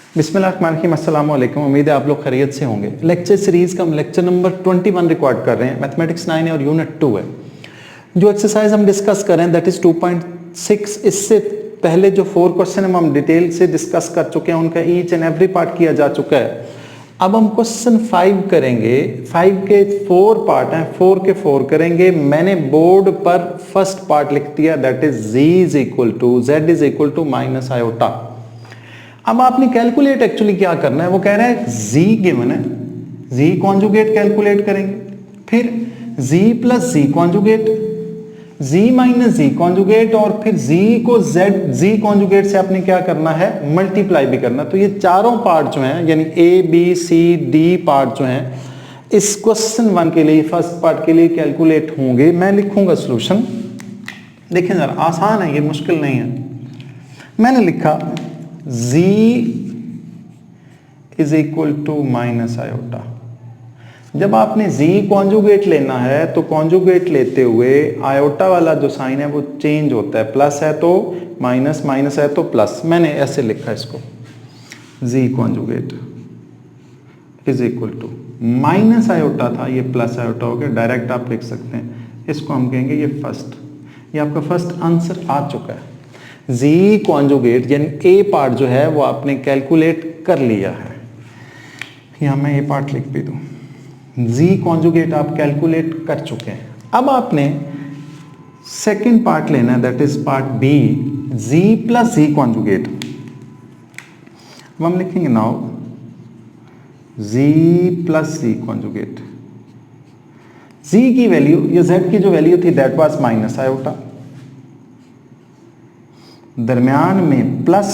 बिस्मिल्लाहिर्रहमानिर्रहीम, अस्सलाम वालेकुम। उम्मीद है आप लोग खैरियत से होंगे। लेक्चर सीरीज़ का हम लेक्चर नंबर 21 रिकॉर्ड कर रहे हैं। मैथमेटिक्स 9 है और यूनिट 2 है। जो एक्सरसाइज हम डिस्कस कर रहे हैं दैट इज़ 2.6। इससे पहले जो 4 क्वेश्चन हम डिटेल से डिस्कस कर चुके हैं, उनका ईच एंड एवरी पार्ट किया जा चुका है। अब हम क्वेश्चन 5 करेंगे। 5 के 4 पार्ट हैं, 4 के 4 करेंगे। मैंने बोर्ड पर फर्स्ट पार्ट लिख दिया that is z is equal to minus iota. अब आपने कैलकुलेट एक्चुअली क्या करना है, वो कह रहा है z गिवन है, z कॉन्जुगेट कैलकुलेट करेंगे, फिर z plus z conjugate, z minus z conjugate, और फिर z को z कॉन्जुगेट से आपने क्या करना है, मल्टीप्लाई भी करना। तो ये चारों पार्ट जो हैं यानी a b c d part जो हैं इस क्वेश्चन 1 के लिए, फर्स्ट पार्ट के लिए कैलकुलेट होंगे। मैं लिखूंगा सॉल्यूशन। देखें जरा, आसान है ये, मुश्किल नहीं है। मैंने लिखा z is equal to minus iota. जब आपने z कॉन्जुगेट लेना है तो कॉन्जुगेट लेते हुए आयोटा वाला जो साइन है वो चेंज होता है, प्लस है तो माइनस, माइनस है तो प्लस। मैंने ऐसे लिखा इसको, z conjugate is equal to minus iota था, ये प्लस आयोटा हो गया। डायरेक्ट आप लिख सकते हैं, इसको हम कहेंगे ये फर्स्ट, ये आपका फर्स्ट आंसर आ चुका है। z कॉन्जुगेट यानी a पार्ट जो है वो आपने कैलकुलेट कर लिया है। यहां मैं a पार्ट लिख भी दूं, z कॉन्जुगेट आप कैलकुलेट कर चुके हैं। अब आपने सेकंड पार्ट लेना है that is part b, z plus z conjugate. अब हम लिखेंगे now z plus z conjugate. z की वैल्यू या z की जो वैल्यू थी दैट वाज माइनस आयोटा, दरमियान में प्लस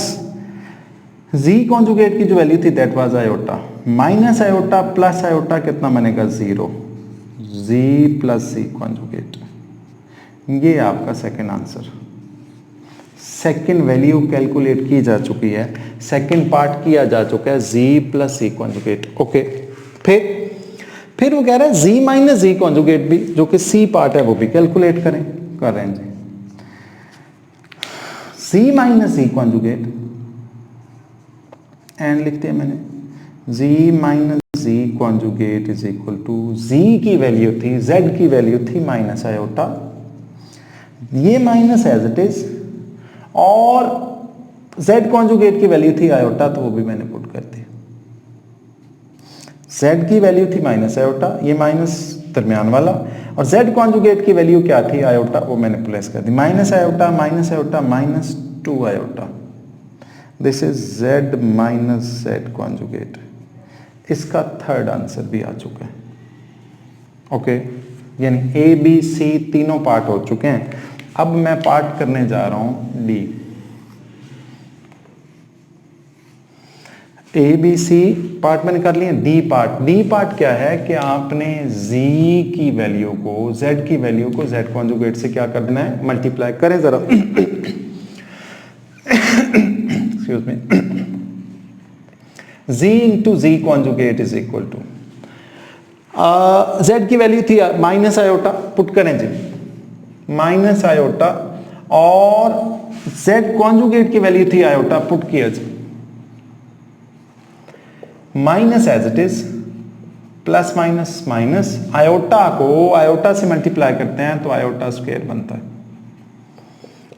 z कॉन्जुगेट की जो वैल्यू थी that was iota, minus iota plus iota कितना बनेगा, 0। z प्लस z कॉन्जुगेट, ये आपका second answer. Second value calculate की जा चुकी है, सेकंड पार्ट किया जा चुका है, z plus z conjugate. Okay, फिर वो कह रहा है z माइनस z कॉन्जुगेट भी, जो कि c पार्ट है, वो भी कैलकुलेट कर रहे हैं जी। z minus z conjugate and लिखते हैं मैंने z minus z conjugate is equal to, z की वैल्यू थी, z की वैल्यू थी माइनस आयोटा, ये माइनस एज इट इज, और z कॉन्जुगेट की वैल्यू थी आयोटा, तो वो भी मैंने पुट कर दी। z की वैल्यू थी माइनस आयोटा, ये माइनस दरमियान वाला, और z कॉन्जुगेट की वैल्यू क्या थी, आयोटा, वो मैंने प्लेस कर दी। Minus iota minus 2 iota, this is z minus z conjugate. इसका थर्ड आंसर भी आ चुका है। ओके, यानी a b c तीनों पार्ट हो चुके हैं। अब मैं पार्ट करने जा रहा हूं d। a b c part मैंने कर लिए, d पार्ट क्या है कि आपने z की वैल्यू को, z की वैल्यू को z कॉन्जुगेट से क्या कर देना है, मल्टीप्लाई करें जरा। Excuse me. z into z conjugate is equal to, z की वैल्यू थी माइनस आयोटा, पुट करें जी, माइनस आयोटा, और z कॉन्जुगेट की वैल्यू थी आयोटा, पुट किया जी, minus as it is, plus minus minus, iota को आयोटा से मल्टीप्लाई करते हैं तो आयोटा स्क्वायर बनता है,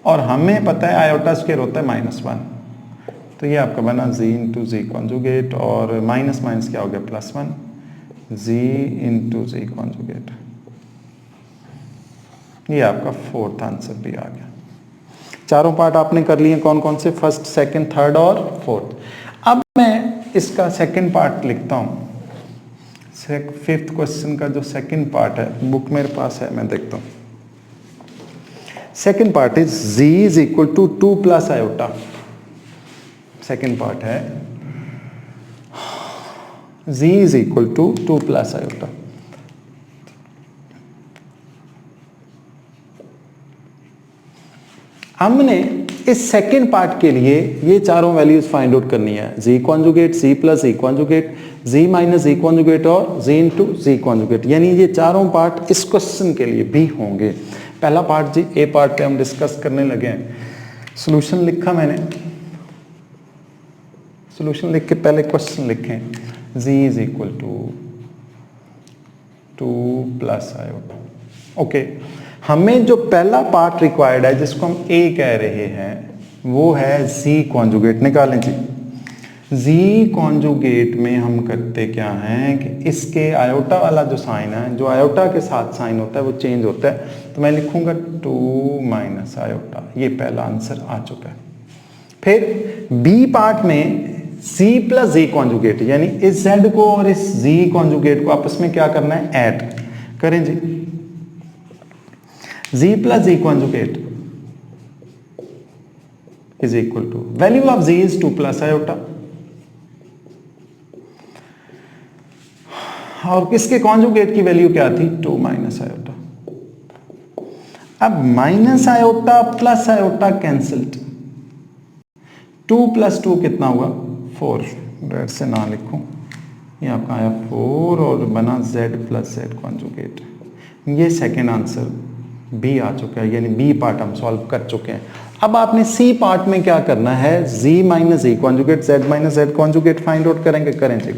और हमें पता है आयोटा स्क्वायर होता है -1, तो ये आपका बना z इंटू z कॉन्जुगेट, और माइनस माइनस क्या हो गया, +1, z इंटू z कॉन्जुगेट। ये आपका फोर्थ आंसर भी आ गया। चारों पार्ट आपने कर लिए, कौन कौन से, फर्स्ट, सेकंड, थर्ड और फोर्थ। अब मैं इसका सेकंड पार्ट लिखता हूँ। फिफ्थ क्वेश्चन का जो सेकंड पार्ट है, बुक मेरे पास है, मैं देखता हूँ। Second part is z is equal to 2 plus iota. Second part है z is equal to 2 plus iota. हमने इस सेकंड पार्ट के लिए ये चारों वैल्यूज फाइंड आउट करनी है, z conjugate, z plus z conjugate, z minus z conjugate और z इंटू z कॉन्जुगेट, यानी ये चारों पार्ट इस क्वेश्चन के लिए भी होंगे। पहला पार्ट जी, ए पार्ट पे हम डिस्कस करने लगे हैं। सॉल्यूशन लिखा मैंने, सोल्यूशन लिख के पहले क्वेश्चन लिखें, z is equal to 2 plus iota. Okay, हमें जो पहला पार्ट रिक्वायर्ड है जिसको हम a कह रहे हैं वो है z कॉन्जुगेट। निकालें जी। z कॉन्जुगेट में हम करते क्या हैं कि इसके आयोटा वाला जो साइन है, जो आयोटा के साथ साइन होता है वो चेंज होता है, तो मैं लिखूंगा 2 माइनस आयोटा। ये पहला आंसर आ चुका है। फिर b पार्ट में z प्लस z कॉन्जुगेट, यानी इस z को और इस z कॉन्जुगेट को आपस में क्या करना है, ऐड करें जी। z plus z conjugate is equal to, value of z is 2 plus iota, और किसके कॉन्जुगेट की वैल्यू क्या थी, 2 माइनस आयोटा। अब minus iota plus iota cancelled, 2 plus 2 कितना हुआ, 4। रेड से ना लिखूं, ये आपका आया 4 और बना z प्लस z कॉन्जुगेट। ये सेकेंड आंसर b आ चुका है, यानी b पार्ट हम सॉल्व कर चुके हैं। अब आपने c पार्ट में क्या करना है, z minus z conjugate, z minus z conjugate find out करेंगे। करें जी।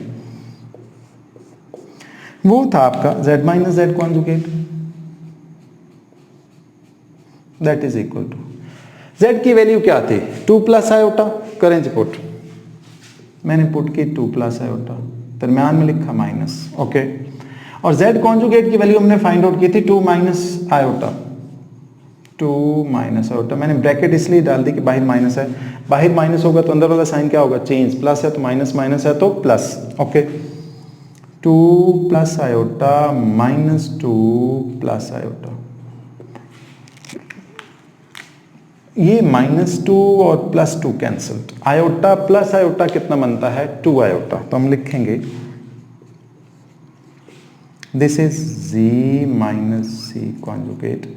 वो था आपका z minus z conjugate, that is equal to, z की वैल्यू क्या थी, 2 प्लस आयोटा। करें जी पुट, मैंने पुट की 2 प्लस आयोटा, दरम्यान में लिखा माइनस। ओके, और z कॉन्जुगेट की वैल्यू हमने फाइंड आउट की थी 2 माइनस आयोटा, 2 माइनस आयोटा। मैंने ब्रैकेट इसलिए डाल दी कि बाहर माइनस है, बाहर माइनस होगा तो अंदर वाला साइन क्या होगा, चेंज, प्लस है तो माइनस, माइनस है तो plus. Okay, 2 plus iota minus 2 plus iota, ये -2 और +2 कैंसल्ड, आयोटा प्लस आयोटा कितना बनता है, 2 आयोटा। तो हम लिखेंगे this is z minus c conjugate.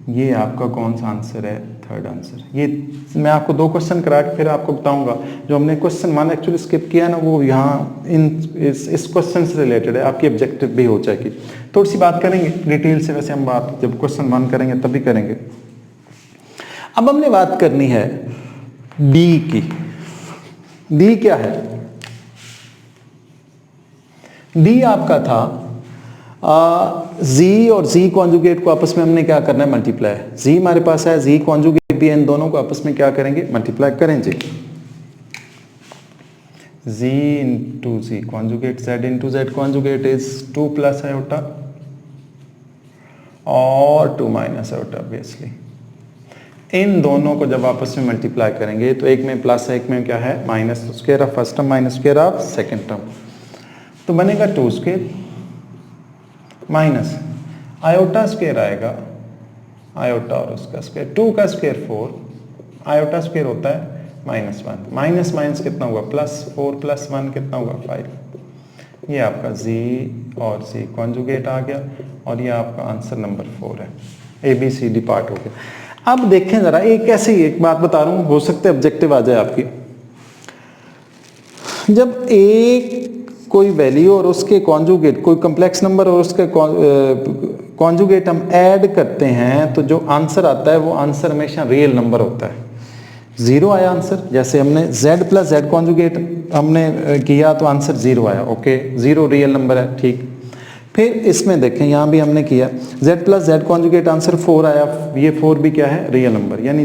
ये आपका कौन सा आंसर है, थर्ड आंसर। ये मैं आपको 2 क्वेश्चन करा के फिर आपको बताऊंगा। जो हमने क्वेश्चन 1 एक्चुअली स्किप किया ना, वो यहाँ इस क्वेश्चन से रिलेटेड है, आपकी ऑब्जेक्टिव भी हो जाएगी। थोड़ी सी बात करेंगे डिटेल से, वैसे हम बात जब क्वेश्चन 1 करेंगे तभी करेंगे। अब हमने बात करनी है d की। d क्या है, d आपका था z और z कॉन्जुगेट को आपस में हमने क्या करना है, मल्टीप्लाई। z हमारे पास है, z कॉन्जुगेट भी है, इन दोनों को आपस में क्या करेंगे, मल्टीप्लाई। करें जी। z into z conjugate, z into z conjugate is 2 plus iota और 2 माइनस आयोटा ऑब्वियसली। इन दोनों को जब आपस में मल्टीप्लाई करेंगे तो एक में प्लस है, एक में क्या है, माइनस। तो square of first term minus square of second term, तो बनेगा 2 स्क्वायर माइनस आयोटा स्क्वायर आएगा, आयोटा और उसका स्क्वायर, 2 का स्क्वायर 4, आयोटा स्क्वायर होता है -1, माइनस माइनस कितना हुआ, प्लस, 4 प्लस 1 कितना हुआ, 5। ये आपका z और c कॉन्जुगेट आ गया, और ये आपका आंसर नंबर 4 है। ABCD पार्ट हो गया। अब देखें जरा, एक ऐसे ही एक बात बता रहा हूं, हो सकता है ऑब्जेक्टिव आ जाए आपकी। जब एक कोई वैल्यू और उसके कॉन्जुगेट, कोई कॉम्प्लेक्स नंबर और उसके कॉन्जुगेट हम ऐड करते हैं, तो जो आंसर आता है वो आंसर हमेशा रियल नंबर होता है। 0 आया आंसर, जैसे हमने z प्लस z कॉन्जुगेट हमने किया तो आंसर 0 आया। ओके, 0 रियल नंबर है, ठीक। फिर इसमें देखें, यहाँ भी हमने किया z plus z conjugate, answer 4 आया। ये 4 भी क्या है, रियल नंबर। यानी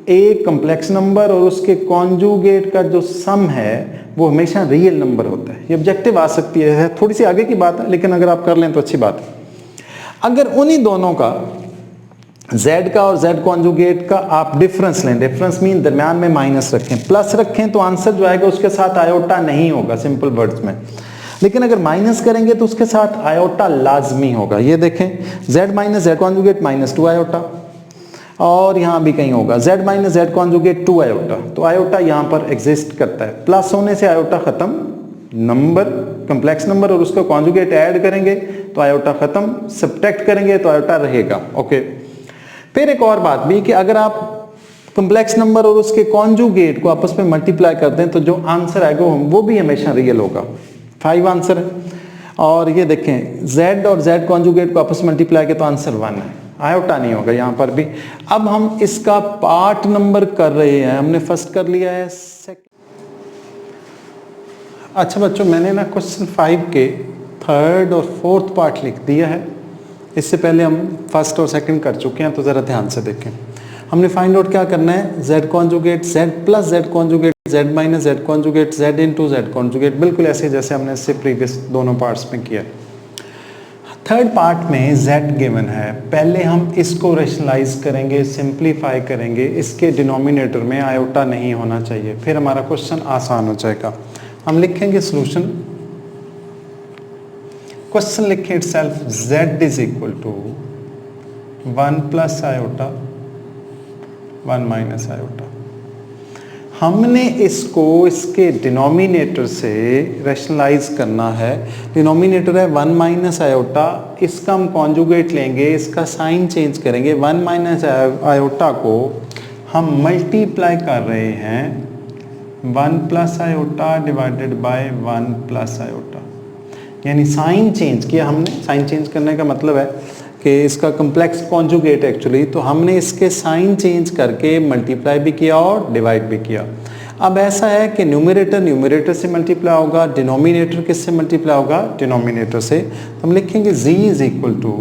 एक कॉम्प्लेक्स नंबर और उसके कॉन्जुगेट का जो सम है वो हमेशा रियल नंबर होता है। ये ऑब्जेक्टिव आ सकती है, थोड़ी सी आगे की बात है, लेकिन अगर आप कर लें तो अच्छी बात है। अगर उन्हीं दोनों का, z का और z कॉन्जुगेट का आप डिफरेंस लें, डिफरेंस मीन दरम्यान में माइनस रखें, प्लस रखें, तो आंसर जो आएगा उसके साथ आयोटा नहीं होगा, सिंपल वर्ड्स में। लेकिन अगर माइनस करेंगे तो उसके साथ आयोटा लाजमी होगा। ये देखें, z minus z conjugate -2 iota, और यहाँ भी कहीं होगा z minus z conjugate 2 iota. तो आयोटा यहाँ पर एग्जिस्ट करता है, प्लस होने से आयोटा खत्म, नंबर कॉम्प्लेक्स नंबर और उसका कॉन्जुगेट ऐड करेंगे तो आयोटा खत्म, सब्ट्रैक्ट करेंगे तो आयोटा रहेगा। ओके, फिर एक और बात भी कि अगर आप कॉम्प्लेक्स नंबर और उसके कॉन्जुगेट को आपस में मल्टीप्लाई कर दें तो जो आंसर आएगा वो भी हमेशा रियल होगा। 5 आंसर है। और ये देखें, z और z कॉन्जुगेट को आपस में मल्टीप्लाई किया तो आंसर 1 है, आयोटा नहीं होगा यहाँ पर भी। अब हम इसका पार्ट नंबर कर रहे हैं, हमने फर्स्ट कर लिया है, अच्छा बच्चों, मैंने ना क्वेश्चन 5 के थर्ड और फोर्थ पार्ट लिख दिया है। इससे पहले हम फर्स्ट और सेकंड कर चुके हैं, तो ज़रा ध्यान से देखें। हमने फाइंड आउट क्या करना है, z conjugate z plus z conjugate z minus z conjugate z into z conjugate, बिल्कुल ऐसे जैसे हमने इससे प्रीवियस दोनों पार्ट्स में किया। थर्ड पार्ट में z गिवन है, पहले हम इसको रेशनलाइज करेंगे, सिंप्लीफाई करेंगे, इसके डिनोमिनेटर में आयोटा नहीं होना चाहिए, फिर हमारा क्वेश्चन आसान हो जाएगा। हम लिखेंगे सोल्यूशन, क्वेश्चन लिखें itself z is equal to 1 plus iota 1 minus iota. हमने इसको इसके डिनोमिनेटर से रैशनलाइज करना है। डिनोमिनेटर है 1 माइनस आयोटा, इसका हम कॉन्जुगेट लेंगे, इसका साइन चेंज करेंगे। 1 माइनस आयोटा को हम मल्टीप्लाई कर रहे हैं 1 plus iota divided bye 1 plus iota, यानी साइन चेंज किया हमने। साइन चेंज करने का मतलब है कि इसका कम्प्लेक्स कॉन्जुगेट एक्चुअली, तो हमने इसके साइन चेंज करके मल्टीप्लाई भी किया और डिवाइड भी किया। अब ऐसा है कि न्यूमरेटर न्यूमरेटर से मल्टीप्लाई होगा, डिनोमिनेटर किससे मल्टीप्लाई होगा, डिनोमिनेटर से। तो हम लिखेंगे z इज इक्वल टू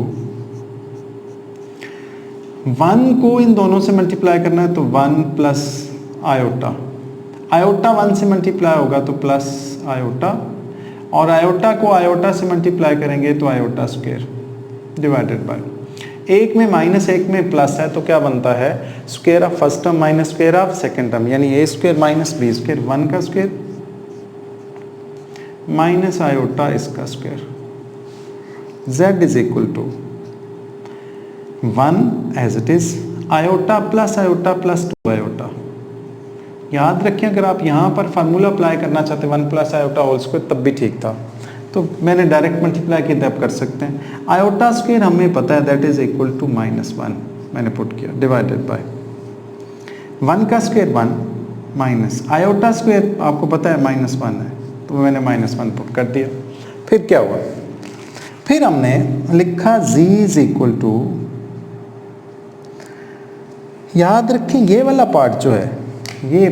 1 को इन दोनों से मल्टीप्लाई करना है तो 1 प्लस आयोटा, आयोटा 1 से मल्टीप्लाई होगा तो प्लस आयोटा, और आयोटा को आयोटा से मल्टीप्लाई करेंगे तो आयोटा स्क्वायर डिवाइडेड बाय, एक में माइनस एक में प्लस है तो क्या बनता है, square of first term minus square of second term, यानी a square minus b square, 1 का स्क्वायर माइनस आयोटा इसका square. z is equal to 1 as it is, iota plus iota plus 2 iota. याद रखें अगर आप यहाँ पर फार्मूला अप्लाई करना चाहते 1 प्लस आयोटा होल स्क्वायर तब भी ठीक था, तो मैंने डायरेक्ट मल्टीप्लाई किया तब कर सकते हैं। आयोटा स्क्वायर हमें पता है दैट इज इक्वल टू -1, मैंने पुट किया डिवाइडेड बाय 1 का स्क्वायर 1 माइनस आयोटा स्क्वायर आपको पता है -1 है, तो मैंने -1 पुट कर दिया। फिर क्या हुआ, फिर हमने लिखा z इज इक्वल टू, याद रखें ये वाला पार्ट जो है ये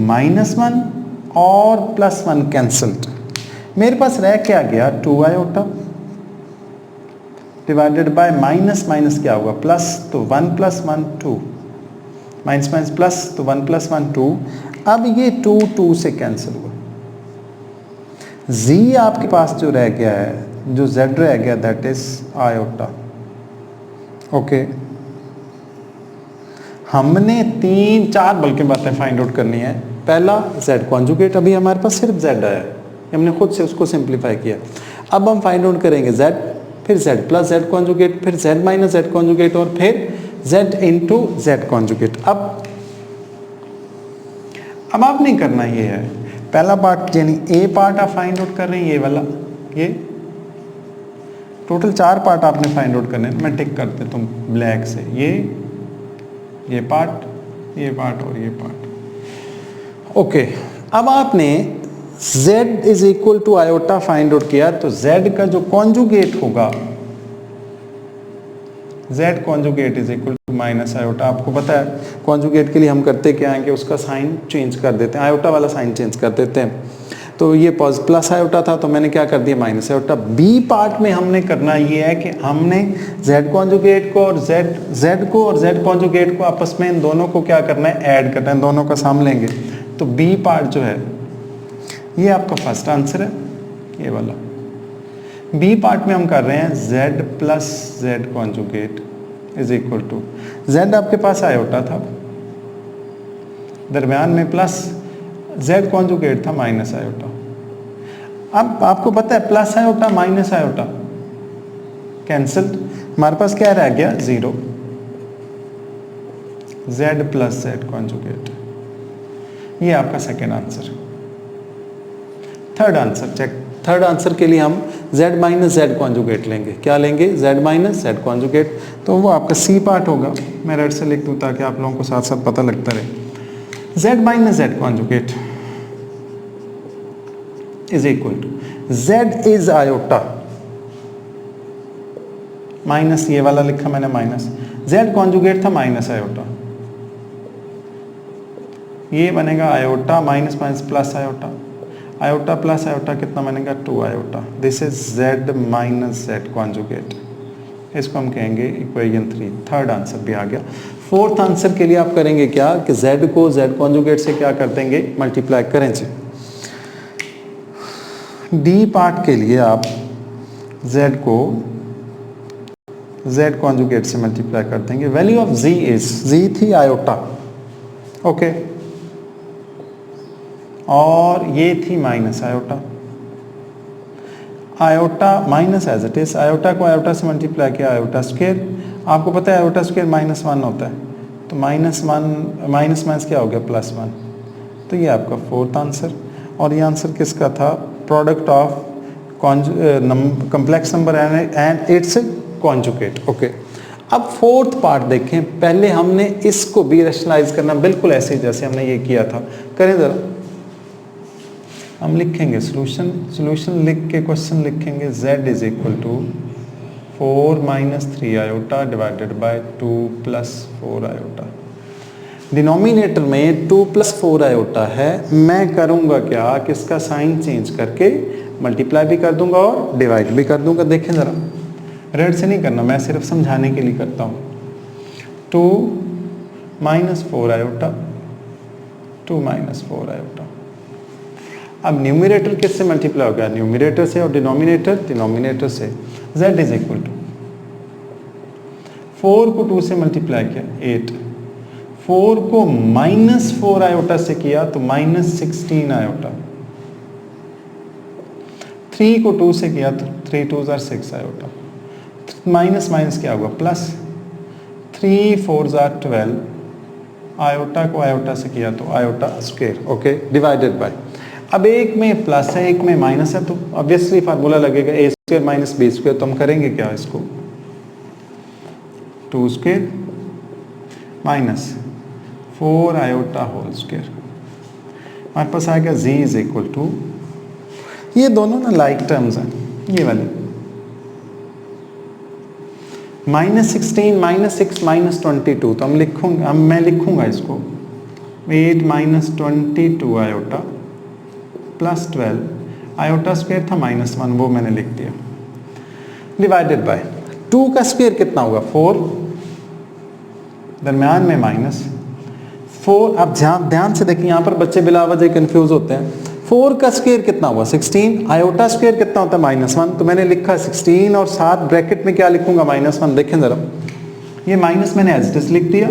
-1 और +1 कैंसल्ड, मेरे पास रह क्या गया 2 iota divided by minus minus क्या होगा प्लस, तो 1 + 1 2, माइनस माइनस प्लस, तो 1 + 1 2। अब ये 2 2 से कैंसिल हुआ, z आपके पास जो रह गया है, जो z रह गया दैट इज आयोटा। ओके, हमने 3-4 बल्कि बातें फाइंड आउट करनी है। पहला z कॉन्जुगेट, अभी हमारे पास सिर्फ z आया है, हमने खुद से उसको सिंप्लीफाई किया। अब हम फाइंड आउट करेंगे z, फिर z प्लस z कॉन्जुगेट, फिर z माइनस z कॉन्जुगेट, और फिर z इंटू z कॉन्जुगेट। अब आपने करना ये है, पहला पार्ट यानी ए पार्ट आप फाइंड आउट कर रहे हैं, ये वाला, ये टोटल 4 पार्ट आपने फाइंड आउट करने हैं। मैं टिक कर देता हूँ ब्लैक से, ये पार्ट, ये पार्ट और ये पार्ट। ओके, अब आपने z is equal to iota find out किया, तो z का जो कॉन्जुगेट होगा, z conjugate is equal to minus iota. आपको पता है कॉन्जुगेट के लिए हम करते क्या है कि उसका साइन चेंज कर देते हैं, आयोटा वाला साइन चेंज कर देते हैं। तो ये प्लस आयोटा था तो मैंने क्या कर दिया माइनस आयोटा। बी पार्ट में हमने करना ये है कि हमने z कॉन्जुगेट को और z कॉन्जुगेट को आपस में इन दोनों को क्या करना है, ऐड करना है, दोनों का सम लेंगे। तो बी पार्ट जो है ये आपका फर्स्ट आंसर है, ये वाला। बी पार्ट में हम कर रहे हैं z plus z conjugate is equal to, z आपके पास आयोटा था, दरमियान में प्लस, z कॉन्जुगेट था माइनस आयोटा। अब आपको पता है plus iota minus iota cancelled, हमारे पास क्या रह गया 0, z प्लस z कॉन्जुगेट। ये आपका second answer. Third answer check, third answer के लिए हम z माइनस z कॉन्जुगेट लेंगे। क्या लेंगे, z माइनस z कॉन्जुगेट, तो वो आपका सी पार्ट होगा। मैं रेड से लिख दूं ताकि आप लोगों को साथ साथ पता लगता रहे। z minus z conjugate is equal to, z is iota minus, ये वाला लिखा मैंने माइनस, z कॉन्जुगेट था माइनस आयोटा, ये बनेगा iota minus minus plus iota. Iota plus iota कितना बनेगा 2 iota. This is z minus z conjugate, इसको हम कहेंगे इक्वेशन 3। थर्ड आंसर भी आ गया। फोर्थ आंसर के लिए आप करेंगे क्या कि z को z कॉन्जुगेट से क्या कर देंगे, मल्टीप्लाई करेंगे। डी पार्ट के लिए आप z को z कॉन्जुगेट से मल्टीप्लाई कर देंगे। वैल्यू ऑफ z थी आयोटा, ओके, और ये थी minus iota. Iota minus as it is, iota को आयोटा से मल्टीप्लाई किया, आयोटा स्क्वायर। आपको पता है आयोटा स्क्वायर -1 होता है, तो -1 माइनस माइनस क्या हो गया +1। तो ये आपका फोर्थ आंसर। और ये आंसर किसका था, product of complex number and it's conjugate, okay. अब फोर्थ पार्ट देखें। पहले हमने इसको भी रैशनलाइज करना बिल्कुल ऐसे ही जैसे हमने ये किया था, करें ज़रा। हम लिखेंगे सॉल्यूशन लिख के क्वेश्चन लिखेंगे z is equal to 4 minus 3 iota divided by 2 plus 4 iota. Denominator में 2 प्लस 4 आयोटा है, मैं करूँगा क्या कि इसका साइन चेंज करके मल्टीप्लाई भी कर दूंगा और डिवाइड भी कर दूंगा। देखें ज़रा, रेड से नहीं करना, मैं सिर्फ समझाने के लिए करता हूँ। 2 माइनस 4 आयोटा, 2 माइनस 4 आयोटा। अब न्यूमरेटर किससे मल्टीप्लाई हो गया, न्यूमरेटर से, और डिनोमिनेटर से। z इज इक्वल टू 4 को 2 से मल्टीप्लाई किया 8, 4 को -4 आयोटा से किया तो -16 आयोटा, 3 को 2 से किया तो 3 2 6 आयोटा, माइनस माइनस क्या होगा प्लस, 3 4 12, आयोटा को आयोटा से किया तो iota square, okay, divided by. अब एक में प्लस है एक में माइनस है, तो ऑब्वियसली फार्मूला लगेगा a square minus b square. तो हम करेंगे क्या, इसको 2 square minus 4 iota whole square. हमारे पास आएगा z इज इक्वल टू, ये दोनों ना लाइक टर्म्स हैं, ये वाले -16 -6 -22। तो मैं लिखूंगा इसको 8 minus 22 iota plus 12, iota square था -1, वो मैंने लिख दिया, डिवाइडेड बाय 2 का स्क्वायर कितना होगा 4, दरम्यान में -4। अब ध्यान से देखिए, यहाँ पर बच्चे बिला वजह कंफ्यूज होते हैं। 4 का स्क्वायर कितना हुआ 16, आयोटा स्क्वायर कितना होता है -1, तो मैंने लिखा 16 और साथ ब्रैकेट में क्या लिखूंगा -1। देखें जरा, ये माइनस मैंने एज इट इज लिख दिया,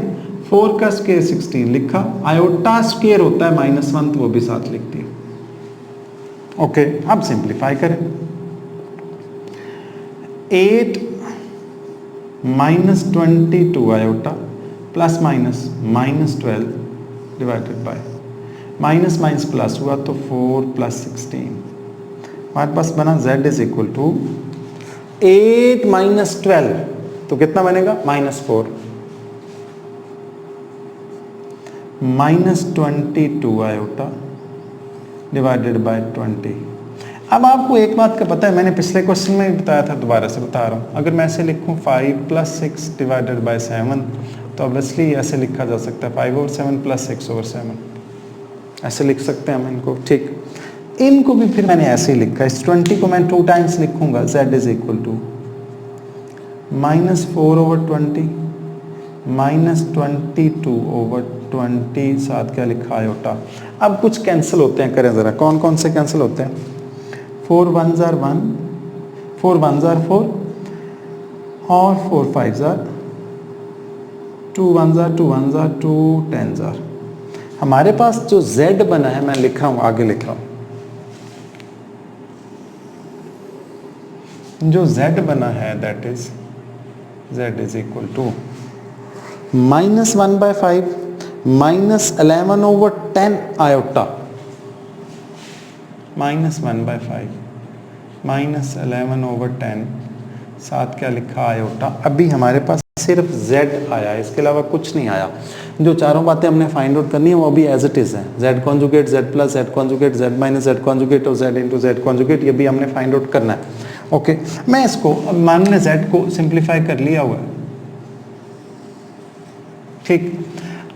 4 का स्क्वायर 16 लिखा, आयोटा स्क्वायर होता है -1 तो वो भी साथ लिख दिया, ओके। अब सिंप्लीफाई करें, 8 minus 22 iota plus minus -12 divided by minus minus plus हुआ तो 4 प्लस 16। हमारे पास बना z is equal to 8 minus 12, तो कितना बनेगा -4 -22 आयोटा डिवाइडेड बाय 20। अब आपको एक बात का पता है, मैंने पिछले क्वेश्चन में भी बताया था, दोबारा से बता रहा हूँ। अगर मैं ऐसे लिखूँ 5 प्लस 6 डिवाइडेड बाय 7, तो ऑब्वियसली ऐसे लिखा जा सकता है 5/7 प्लस 6/7, ऐसे लिख सकते हैं हम इनको, ठीक। इनको भी फिर मैंने ऐसे ही लिखा, इस 20 को मैं 2 टाइम्स लिखूंगा, z इज इक्वल टू -4/20 -22/20, साथ क्या लिखा आयोटा। अब कुछ कैंसिल होते हैं, करें ज़रा, कौन कौन से कैंसिल होते हैं, 4 1s are 1, 4 1s are 4 और 4 5s are 2 1s are 2 1s are 2 10s are। हमारे पास जो z बना है, मैं लिख रहा हूँ, आगे लिख रहा हूँ, जो z बना है that is z is equal to -1/5 -11/10 iota, -1/5 -11/10, साथ क्या लिखा आयोटा। अभी हमारे पास सिर्फ z आया, इसके अलावा कुछ नहीं आया। जो चारों बातें हमने फाइंड आउट करनी है वो अभी एज इट इज है, z conjugate, z plus z conjugate, z minus z conjugate और z इंटू z कॉन्जुगेट, ये भी हमने फाइंड आउट करना है, ओके। मैं इसको, अब मान लें z को सिंप्लीफाई कर लिया हुआ है, ठीक।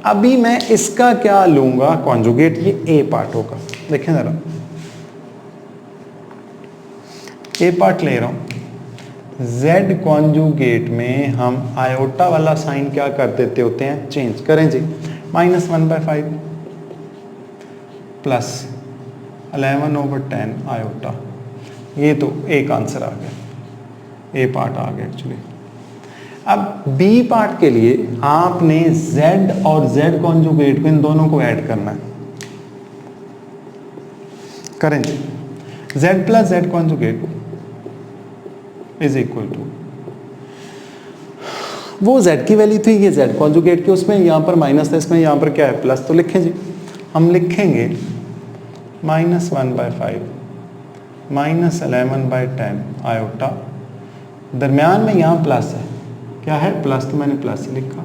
अभी मैं इसका क्या लूंगा कॉन्जुगेट, ये a पार्ट होगा। देखें जरा, ए पार्ट ले रहा हूँ, z कॉन्जुगेट में हम आयोटा वाला साइन क्या कर देते होते हैं, चेंज करें जी। -1/5 प्लस 11/10 आयोटा, ये तो एक आंसर आ गया, ए पार्ट आ गया एक्चुअली। अब बी पार्ट के लिए आपने z और z कॉन्जुगेट को इन दोनों को ऐड करना है, करें जी। z plus z conjugate is equal to, वो z की वैल्यू थी, ये z कॉन्जुगेट की, उसमें यहाँ पर माइनस था, इसमें यहाँ पर क्या है प्लस, तो लिखें जी। हम लिखेंगे -1/5 -11/10 आयोटा, दरमियान में यहाँ प्लस है, क्या है प्लस, तो मैंने प्लस लिखा।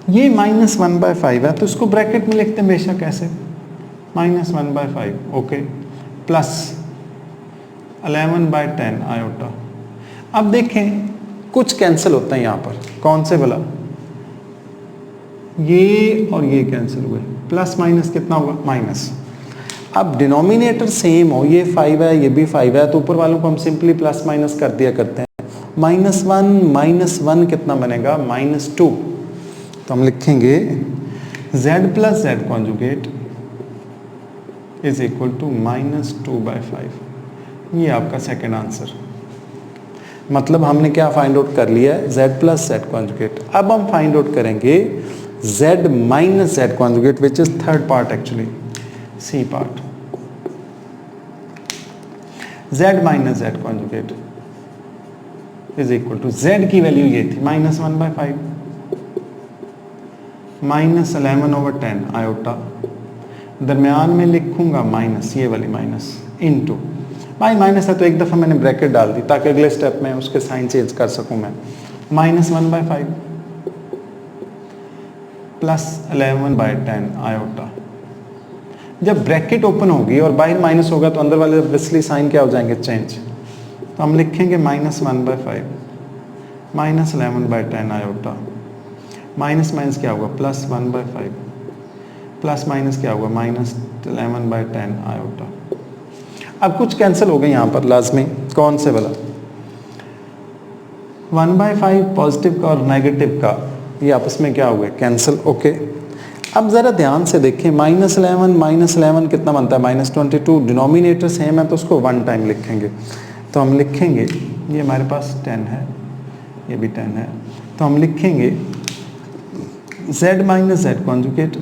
ये -1/5 है तो इसको ब्रैकेट में लिखते हैं बेशक ऐसे, -1/5 ओके, प्लस 11/10 आयोटा। अब देखें कुछ कैंसिल होता है यहाँ पर, कौन से वाला, ये और ये कैंसिल हुए, प्लस माइनस कितना होगा माइनस। अब डिनोमिनेटर सेम हो, ये 5 है ये भी 5 है, तो ऊपर वालों को हम सिंपली प्लस माइनस कर दिया करते हैं। -1 कितना बनेगा, -2, तो हम लिखेंगे z plus z conjugate is equal to -2/5। ये आपका सेकेंड आंसर, मतलब हमने क्या फाइंड आउट कर लिया है, z प्लस z कॉन्जुगेट। अब हम फाइंड आउट करेंगे z minus z conjugate which is third part actually, C part. z minus z conjugate is equal to, z की वैल्यू ये थी -1/5 -11/10 आयोटा, दरमियान में लिखूंगा माइनस, ये वाली माइनस इनटू, भाई माइनस है तो एक दफ़ा मैंने ब्रैकेट डाल दी ताकि अगले स्टेप में उसके साइन चेंज कर सकूं मैं। -1/5 प्लस 11/10 आयोटा। जब ब्रैकेट ओपन होगी और बाहर माइनस होगा तो अंदर वाले ऑब्वियसली साइन क्या हो जाएंगे, चेंज। तो हम लिखेंगे -1/5 -11/10 आयोटा, माइनस माइनस क्या होगा +1/5, प्लस माइनस क्या होगा -11/10 आयोटा। अब कुछ कैंसिल हो गए यहाँ पर लाजमी, कौन से वाला, 1/5 पॉजिटिव का और नेगेटिव का, ये आपस में क्या हो गए कैंसिल, ओके। अब ज़रा ध्यान से देखें, -11 कितना बनता है -22, डिनोमिनेटर सेम है तो उसको 1 टाइम लिखेंगे। तो हम लिखेंगे, ये हमारे पास 10 है, ये भी 10 है, तो हम लिखेंगे z minus z conjugate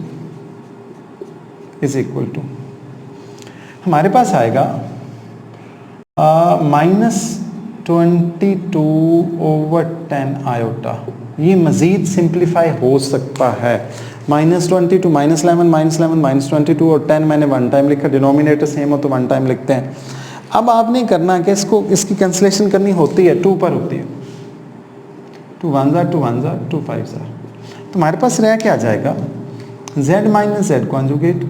is equal to, हमारे पास आएगा -22/10 आयोटा। ये मज़ीद सिंप्लीफाई हो सकता है, -22 -11 -22 और 10 मैंने 1 टाइम लिखा, डिनोमिनेटर सेम हो तो 1 टाइम लिखते हैं। अब आपने करना कि इसको, इसकी कैंसिलेशन करनी होती है 2 पर होती है, 2 1 ज़ा 2 1 ज़ा 2 5 ज़ा, तो हमारे पास रह क्या जाएगा, z minus z conjugate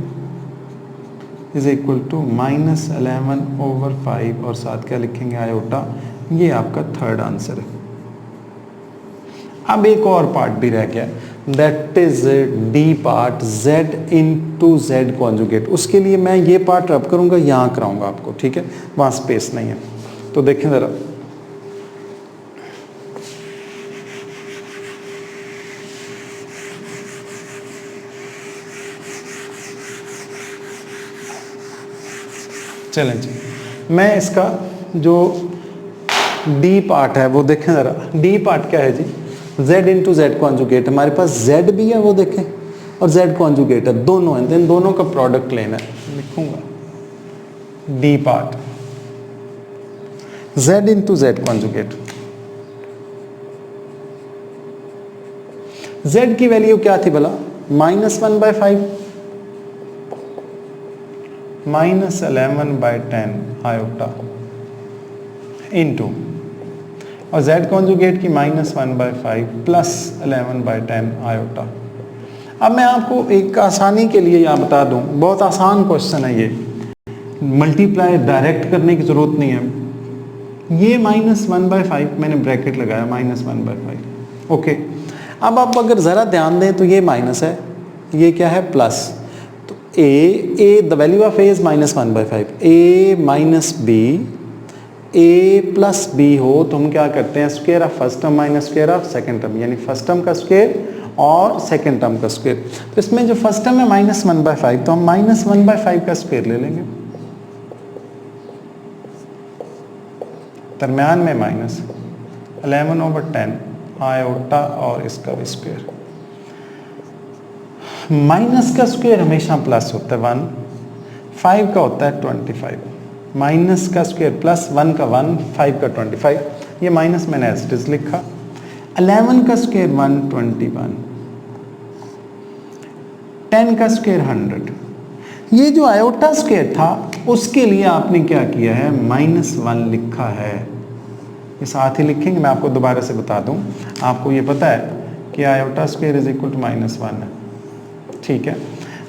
is equal to -11/5 और साथ क्या लिखेंगे आयोटा। ये आपका थर्ड आंसर है। अब एक और पार्ट भी रह गया, that is D part, z into z conjugate. उसके लिए मैं ये पार्ट रब करूंगा, यहाँ कराऊंगा आपको, ठीक है, वहाँ स्पेस नहीं है। तो देखें ज़रा, चलें जी, मैं इसका जो डी पार्ट है वो देखें ज़रा। डी पार्ट क्या है जी, z इंटू जेड कॉन्जुगेट, हमारे पास z भी है वो देखें और z कॉन्जुगेट है, दोनों हैं, इन दोनों का प्रोडक्ट लेना है। लिखूंगा D part z into Z conjugate, z की वैल्यू क्या थी भला, -1/5 -11/10 आयोटा इंटू, और z कॉन्जुगेट की -1/5 प्लस 11/10 आयोटा। अब मैं आपको एक आसानी के लिए यहाँ बता दूँ, बहुत आसान क्वेश्चन है ये, मल्टीप्लाई डायरेक्ट करने की ज़रूरत नहीं है। ये -1/5 मैंने ब्रैकेट लगाया, -1/5, ओके। अब आप अगर ज़रा ध्यान दें तो ये माइनस है, ये क्या है प्लस, तो a the value of a is -1/5, a minus b a plus b हो तो हम क्या करते हैं, square of first term minus square of second term, यानी फर्स्ट टर्म का स्क्वायर और सेकंड टर्म का स्क्वायर। तो इसमें जो फर्स्ट टर्म है -1/5, तो हम -1/5 का स्क्वायर ले लेंगे, दरम्यान में माइनस 11/10 आयोटा और इसका भी स्क्वायर। माइनस का स्क्वायर हमेशा प्लस होता है 1, 5 का होता है 25, माइनस का स्क्वायर प्लस 1 का 1, 5 का 25, ये माइनस मैंने एज इट इज लिखा। 11 का स्क्वायर 121, 10 का स्क्वायर 100। ये जो आयोटा स्क्वायर था उसके लिए आपने क्या किया है, -1 लिखा है। ये साथ ही लिखेंगे, मैं आपको दोबारा से बता दूं, आपको ये पता है कि iota square is equal to -1 है, ठीक है।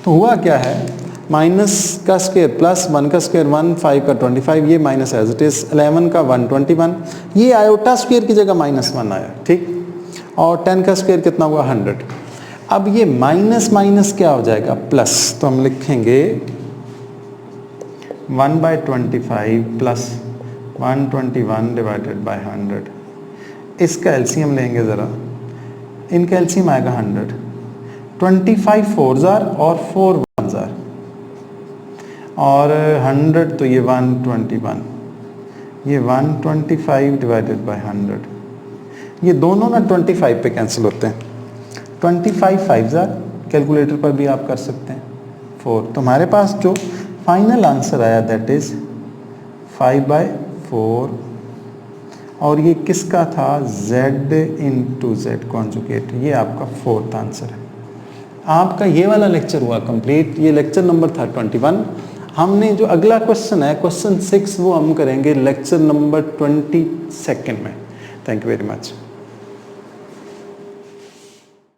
तो हुआ क्या है, माइनस का स्क्वायर प्लस 1 का स्क्वायर 1, 5 का 25, ये माइनस एज इट इज, 11 का 121, ये आयोटा स्क्वायर की जगह -1 आया, ठीक। और 10 का स्क्वायर कितना हुआ 100। अब ये माइनस माइनस क्या हो जाएगा, प्लस, तो हम लिखेंगे 1/25 प्लस 121 डिवाइडेड बाय 100। इसका एलसीएम लेंगे ज़रा, इनका एलसीएम आएगा 100, 25 4s और 4 1s और 100, तो ये 121, ये 125 डिवाइडेड बाय 100, ये दोनों ना 25 पे कैंसिल होते हैं। 25 5s, कैलकुलेटर पर भी आप कर सकते हैं, 4। तुम्हारे पास जो फाइनल आंसर आया दैट इज 5/4, और ये किसका था, z इंटू जेड कॉन्जुगेट, ये आपका 4th आंसर है। आपका ये वाला लेक्चर हुआ कंप्लीट, ये लेक्चर नंबर था 21। हमने जो अगला क्वेश्चन है, क्वेश्चन 6, वो हम करेंगे लेक्चर नंबर 22 में। Thank you very much.